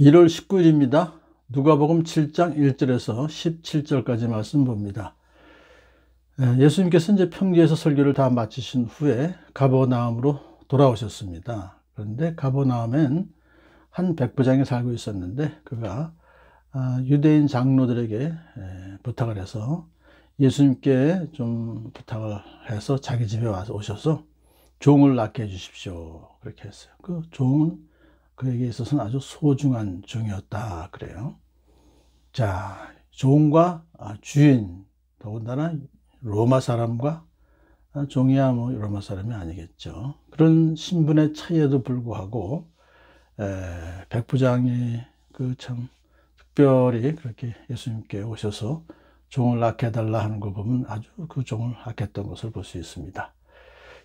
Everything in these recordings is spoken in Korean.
1월 19일입니다. 누가복음 7장 1절에서 17절까지 말씀 봅니다. 예수님께서 이제 평지에서 설교를 다 마치신 후에 가버나움으로 돌아오셨습니다. 그런데 가버나움엔 한 백부장이 살고 있었는데 그가 유대인 장로들에게 부탁을 해서 예수님께 좀 부탁을 해서 자기 집에 와서 오셔서 종을 낳게 해 주십시오. 그렇게 했어요. 그 종은 그에게 있어서는 아주 소중한 종이었다 그래요. 자, 종과 주인, 더군다나 로마 사람과 종이야 뭐 로마 사람이 아니겠죠. 그런 신분의 차이에도 불구하고 백부장이 그 참 특별히 그렇게 예수님께 오셔서 종을 낳게 해달라 하는 거 보면 아주 그 종을 아꼈던 것을 볼 수 있습니다.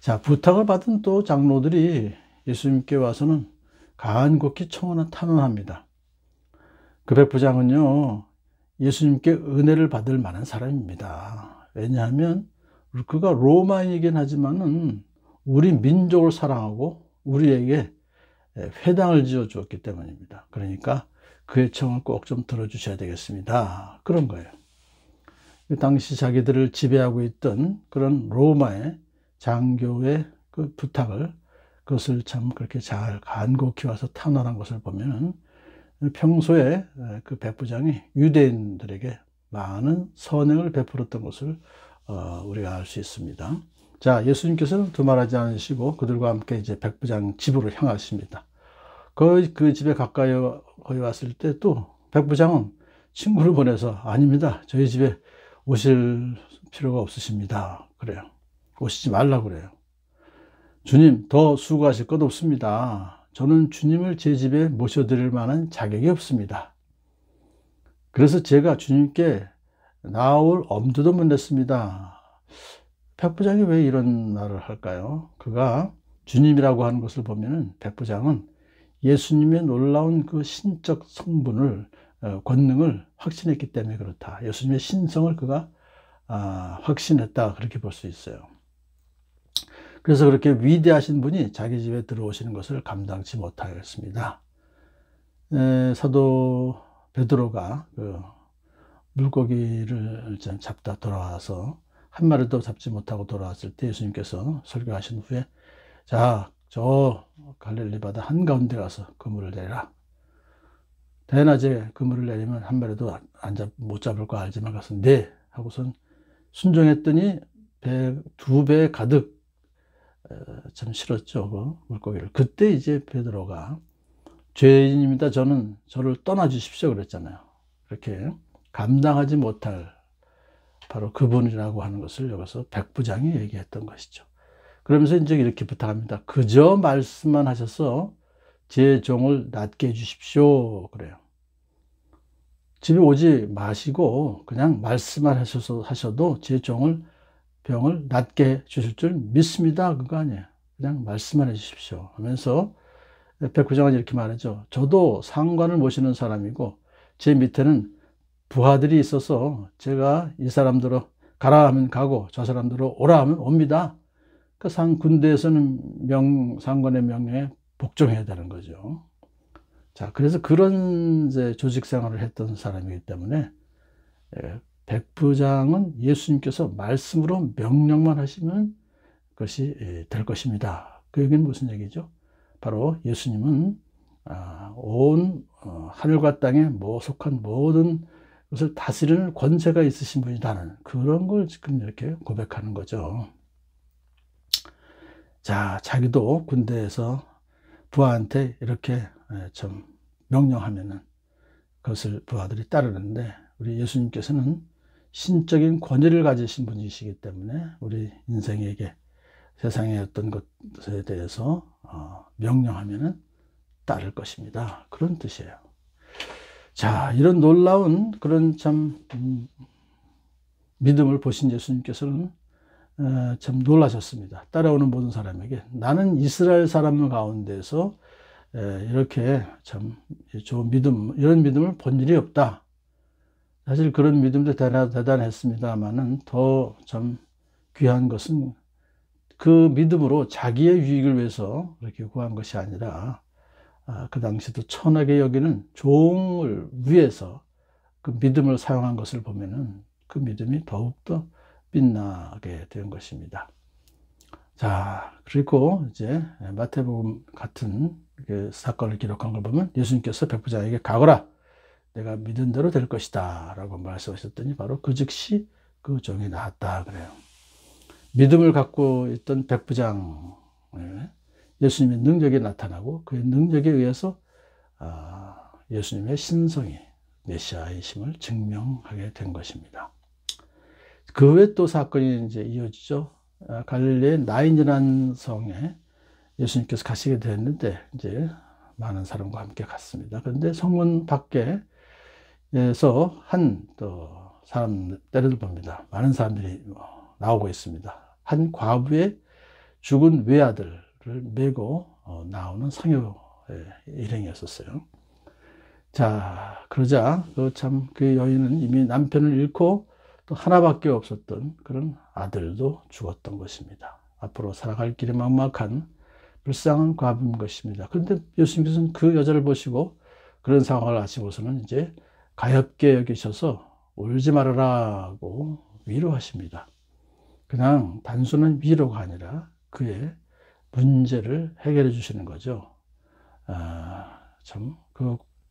자, 부탁을 받은 또 장로들이 예수님께 와서는 간곡히 탄원합니다. 그 백부장은요, 예수님께 은혜를 받을 만한 사람입니다. 왜냐하면 그가 로마인이긴 하지만은 우리 민족을 사랑하고 우리에게 회당을 지어 주었기 때문입니다. 그러니까 그의 청을 꼭 좀 들어주셔야 되겠습니다. 그런 거예요. 당시 자기들을 지배하고 있던 그런 로마의 장교의 그 부탁을, 그것을 참 그렇게 잘 간곡히 와서 탄원한 것을 보면은 평소에 그 백부장이 유대인들에게 많은 선행을 베풀었던 것을 우리가 알 수 있습니다. 자, 예수님께서는 두말하지 않으시고 그들과 함께 이제 백부장 집으로 향하십니다. 그 집에 가까이 왔을 때 또 백부장은 친구를 보내서 아닙니다. 저희 집에 오실 필요가 없으십니다. 그래요. 오시지 말라고 그래요. 주님, 더 수고하실 것 없습니다. 저는 주님을 제 집에 모셔드릴 만한 자격이 없습니다. 그래서 제가 주님께 나올 엄두도 못 냈습니다. 백부장이 왜 이런 말을 할까요? 그가 주님이라고 하는 것을 보면은 백부장은 예수님의 놀라운 그 신적 성분을, 권능을 확신했기 때문에 그렇다. 예수님의 신성을 그가 확신했다. 그렇게 볼 수 있어요. 그래서 그렇게 위대하신 분이 자기 집에 들어오시는 것을 감당치 못하였습니다. 사도 베드로가 그 물고기를 잡다 돌아와서 한 마리도 잡지 못하고 돌아왔을 때 예수님께서 설교하신 후에 자, 저 갈릴리 바다 한가운데 가서 그물을 내라. 대낮에 그물을 내리면 한 마리도 못 잡을 거 알지만 가서 네 하고선 순종했더니 두 배 가득 참 싫었죠, 그 물고기를. 그때 이제 베드로가 죄인입니다. 저를 떠나 주십시오 그랬잖아요. 그렇게 감당하지 못할 바로 그분이라고 하는 것을 여기서 백부장이 얘기했던 것이죠. 그러면서 이제 이렇게 부탁합니다. 그저 말씀만 하셔서 제 종을 낫게 해 주십시오 그래요. 집에 오지 마시고 그냥 말씀만 하셔도 제 병을 낫게 주실 줄 믿습니다. 그거 아니에요. 그냥 말씀만 해 주십시오 하면서 백부장은 이렇게 말하죠. 저도 상관을 모시는 사람이고 제 밑에는 부하들이 있어서 제가 이 사람들로 가라 하면 가고 저 사람들로 오라 하면 옵니다. 그 군대에서는 상관의 명령에 복종해야 되는 거죠. 자, 그래서 그런 이제 조직 생활을 했던 사람이기 때문에 백부장은 예수님께서 말씀으로 명령만 하시면 그것이 될 것입니다. 그 얘기는 무슨 얘기죠? 바로 예수님은 온 하늘과 땅에 속한 모든 것을 다스리는 권세가 있으신 분이라는 그런 걸 지금 이렇게 고백하는 거죠. 자, 자기도 군대에서 부하한테 이렇게 좀 명령하면은 그것을 부하들이 따르는데 우리 예수님께서는 신적인 권위를 가지신 분이시기 때문에 우리 인생에게 세상의 어떤 것에 대해서 명령하면은 따를 것입니다. 그런 뜻이에요. 자, 이런 놀라운 그런 참 믿음을 보신 예수님께서는 참 놀라셨습니다. 따라오는 모든 사람에게 나는 이스라엘 사람 가운데서 이렇게 참 좋은 믿음, 이런 믿음을 본 일이 없다. 사실 그런 믿음도 대단했습니다만은 더 참 귀한 것은 그 믿음으로 자기의 유익을 위해서 그렇게 구한 것이 아니라 그 당시도 천하게 여기는 종을 위해서 그 믿음을 사용한 것을 보면은 그 믿음이 더욱더 빛나게 된 것입니다. 자, 그리고 이제 마태복음 같은 그 사건을 기록한 걸 보면 예수님께서 백부장에게 가거라, 내가 믿은 대로 될 것이다 라고 말씀하셨더니 바로 그 즉시 그 종이 나았다 그래요. 믿음을 갖고 있던 백부장, 예수님의 능력이 나타나고 그 능력에 의해서 예수님의 신성이 메시아이심을 증명하게 된 것입니다. 그 후에 또 사건이 이제 이어지죠. 갈릴리의 나인이라는 성에 예수님께서 가시게 됐는데 이제 많은 사람과 함께 갔습니다. 그런데 성문 밖에서 한 또 사람 때를 봅니다. 많은 사람들이 나오고 있습니다. 한 과부의 죽은 외아들을 메고 나오는 상여 일행이었어요. 자, 그러자 그 여인은 이미 남편을 잃고 또 하나밖에 없었던 그런 아들도 죽었던 것입니다. 앞으로 살아갈 길이 막막한 불쌍한 과부인 것입니다. 그런데 예수님께서는 그 여자를 보시고 그런 상황을 아시고서는 이제 가엾게 여기셔서 울지 말아라고 위로하십니다. 그냥 단순한 위로가 아니라 그의 문제를 해결해 주시는 거죠.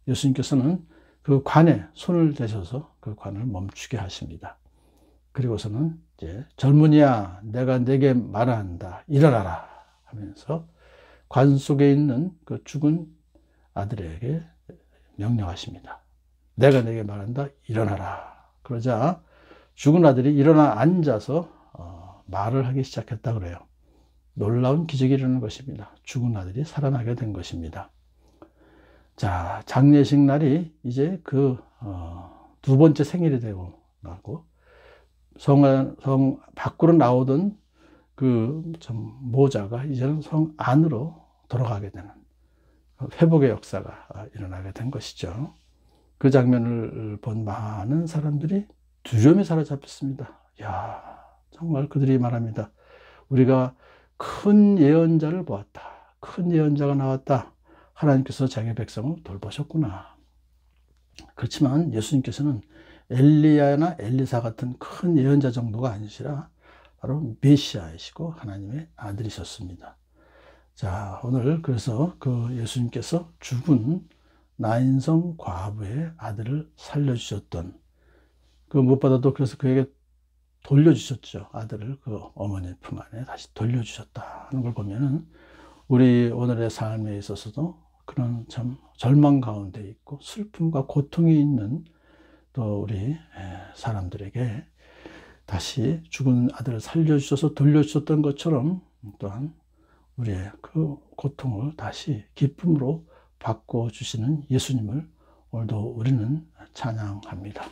예수님께서는 그 관에 손을 대셔서 그 관을 멈추게 하십니다. 그리고서는 이제 젊은이야, 내가 내게 말한다, 일어나라 하면서 관 속에 있는 그 죽은 아들에게 명령하십니다. 내가 내게 말한다, 일어나라. 그러자 죽은 아들이 일어나 앉아서 말을 하기 시작했다 그래요. 놀라운 기적이 일어나는 것입니다. 죽은 아들이 살아나게 된 것입니다. 자, 장례식 날이 이제 그 두 번째 생일이 되고 나고 성 밖으로 나오던 그 모자가 이제는 성 안으로 돌아가게 되는 회복의 역사가 일어나게 된 것이죠. 그 장면을 본 많은 사람들이 두려움에 사로잡혔습니다. 야, 정말 그들이 말합니다. 우리가 큰 예언자를 보았다. 큰 예언자가 나왔다. 하나님께서 자기 백성을 돌보셨구나. 그렇지만 예수님께서는 엘리야나 엘리사 같은 큰 예언자 정도가 아니시라 바로 메시아이시고 하나님의 아들이셨습니다. 자, 오늘 그래서 그 예수님께서 죽은 나인성 과부의 아들을 살려주셨던 그 무엇보다도 그래서 그에게 돌려주셨죠. 아들을 그 어머니 품 안에 다시 돌려주셨다 하는 걸 보면은 우리 오늘의 삶에 있어서도 그런 참 절망 가운데 있고 슬픔과 고통이 있는 또 우리 사람들에게 다시 죽은 아들을 살려주셔서 돌려주셨던 것처럼 또한 우리의 그 고통을 다시 기쁨으로 바꿔주시는 예수님을 오늘도 우리는 찬양합니다.